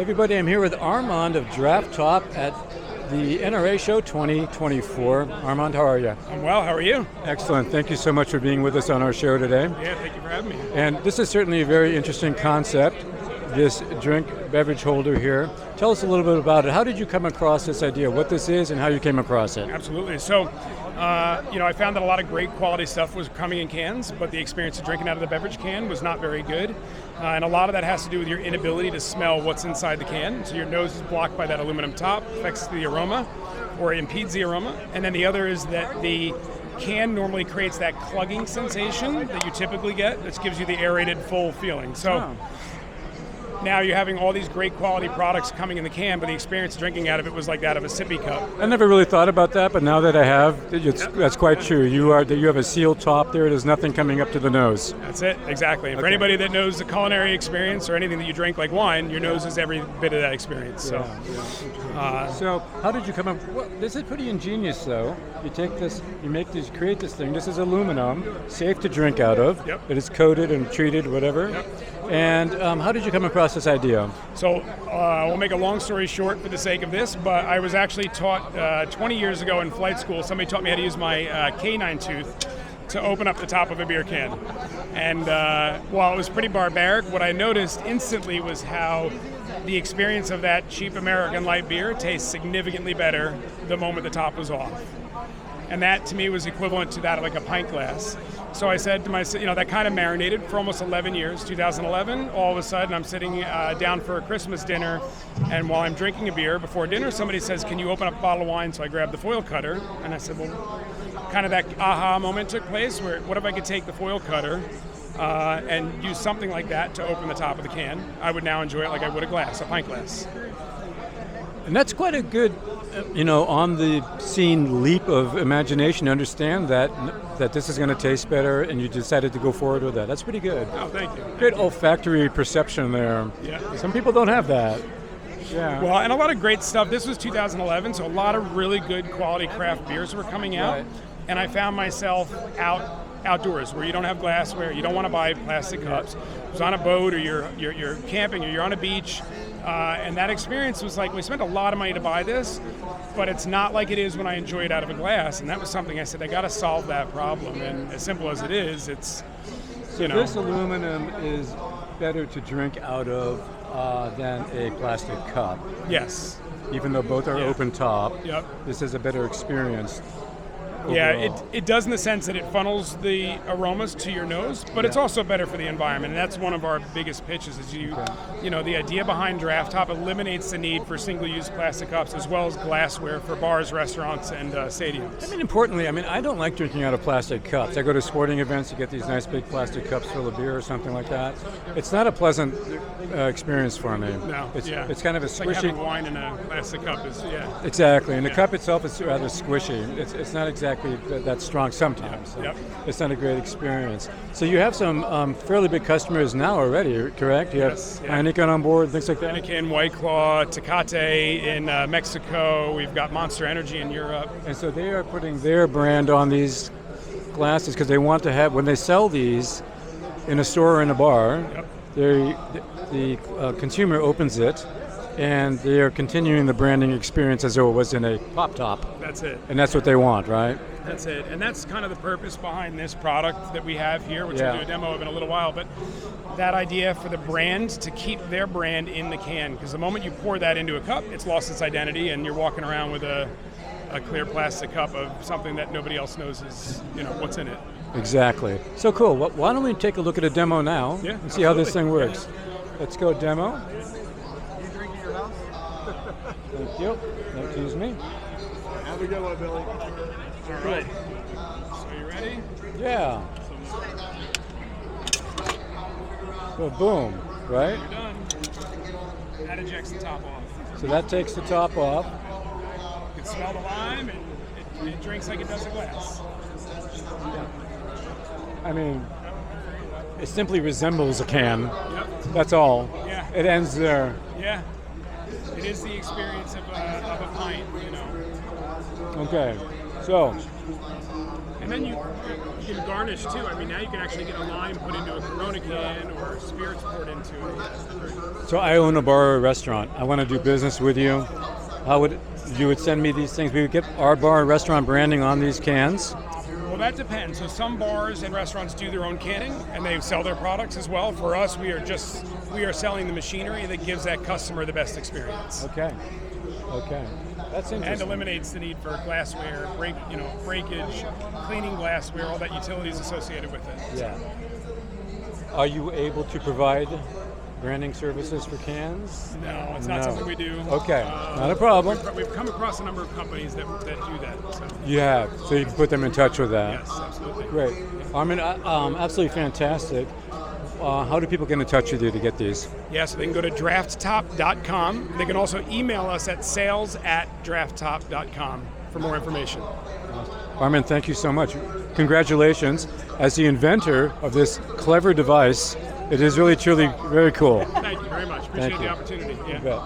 Everybody, I'm here with Armand of Draft Top at the NRA Show 2024. Armand, how are you? I'm well, how are you? Excellent. Thank you so much for being with us on our show today. Yeah, thank you for having me. And this is certainly a very interesting concept, this beverage holder here. Tell us a little bit about it. How did you come across this idea, what this is, and how you came across it? Absolutely. So, I found that a lot of great quality stuff was coming in cans, but the experience of drinking out of the beverage can was not very good. And a lot of that has to do with your inability to smell what's inside the can. So your nose is blocked by that aluminum top, affects the aroma, or impedes the aroma. And then the other is that the can normally creates that clugging sensation that you typically get, that gives you the aerated, full feeling. So now you're having all these great quality products coming in the can, but the experience drinking out of it was like that of a sippy cup. I never really thought about that, but now that I have, that's quite true. You have a sealed top there. There's nothing coming up to the nose. That's it, exactly. Okay. For anybody that knows the culinary experience or anything that you drink like wine, your nose is every bit of that experience. So how did you come up? Well, this is pretty ingenious, though. You take this, create this thing. This is aluminum, safe to drink out of. Yep. It is coated and treated, whatever. Yep. And how did you come across this idea? So we'll make a long story short for the sake of this, but I was actually taught 20 years ago in flight school, somebody taught me how to use my canine tooth to open up the top of a beer can. And while it was pretty barbaric, what I noticed instantly was how the experience of that cheap American light beer tastes significantly better the moment the top was off. And that to me was equivalent to that of like a pint glass. So I said to myself, that kind of marinated for almost 11 years. 2011, all of a sudden I'm sitting down for a Christmas dinner, and while I'm drinking a beer before dinner, somebody says, "Can you open up a bottle of wine?" So I grabbed the foil cutter, and I said, well, kind of that aha moment took place where, what if I could take the foil cutter and use something like that to open the top of the can? I would now enjoy it like I would a pint glass. And that's quite a good, on the scene leap of imagination to understand that this is going to taste better, and you decided to go forward with that. That's pretty good. Oh, thank you. Good olfactory perception there. Yeah. Some people don't have that. Yeah. Well, and a lot of great stuff. This was 2011, so a lot of really good quality craft beers were coming out. Right. And I found myself outdoors where you don't have glassware, you don't want to buy plastic cups. It was on a boat, or you're camping, or you're on a beach. And that experience was like, we spent a lot of money to buy this, but it's not like it is when I enjoy it out of a glass. And that was something I said, I got to solve that problem. And as simple as it is, it's, This aluminum is better to drink out of than a plastic cup. Yes. Even though both are open top, Yep. This is a better experience. Overall. Yeah, it does in the sense that it funnels the aromas to your nose, but it's also better for the environment, and that's one of our biggest pitches is the idea behind Draft Top eliminates the need for single-use plastic cups as well as glassware for bars, restaurants, and stadiums. Importantly, I don't like drinking out of plastic cups. I go to sporting events, you get these nice big plastic cups full of beer or something like that. It's not a pleasant experience for me. No, it's kind of a it's squishy. like having wine in a plastic cup is, Exactly, and the cup itself is rather squishy. It's not exactly that strong sometimes. So it's not a great experience. So you have some fairly big customers now already, correct? You have Heineken on board, things like that? Heineken, White Claw, Tecate in Mexico. We've got Monster Energy in Europe. And so they are putting their brand on these glasses because they want to have, when they sell these in a store or in a bar, the consumer opens it, and they are continuing the branding experience as though it was in a pop top. That's it. And that's what they want, right? That's it. And that's kind of the purpose behind this product that we have here, which we'll do a demo of in a little while. But that idea for the brand to keep their brand in the can, because the moment you pour that into a cup, it's lost its identity, and you're walking around with a clear plastic cup of something that nobody else knows is, what's in it. Exactly. So cool. Well, why don't we take a look at a demo now and see how this thing works. Let's go demo. Thank you. Excuse me. Have a good one, Billy. All right. So you ready? Yeah. So boom, right? You're done. That ejects the top off. So that takes the top off. You can smell the lime, and it drinks like it does a glass. It simply resembles a can. Yep. That's all. Yeah. It ends there. Yeah. It is the experience of a pint, Okay. So So, And then you can garnish too. I mean, now you can actually get a lime put into a Corona can or spirits poured into it. so I own a bar or a restaurant. I want to do business with you. How would you would send me these things? We would get our bar or restaurant branding on these cans. Well, that depends. So some bars and restaurants do their own canning, and they sell their products as well. For us, we are selling the machinery that gives that customer the best experience. Okay. That's interesting. And eliminates the need for glassware, breakage, cleaning glassware, all that utilities associated with it. Yeah. Are you able to provide branding services for cans? No, it's not something we do. Okay, not a problem. We've come across a number of companies that do that. So. You have, so you can put them in touch with that. Yes, absolutely. Great. Armin, absolutely fantastic. How do people get in touch with you to get these? Yeah, so they can go to drafttop.com. They can also email us at sales@drafttop.com for more information. Armin, thank you so much. Congratulations. As the inventor of this clever device, it is really, truly very cool. Thank you very much. Appreciate the opportunity. Yeah. You bet.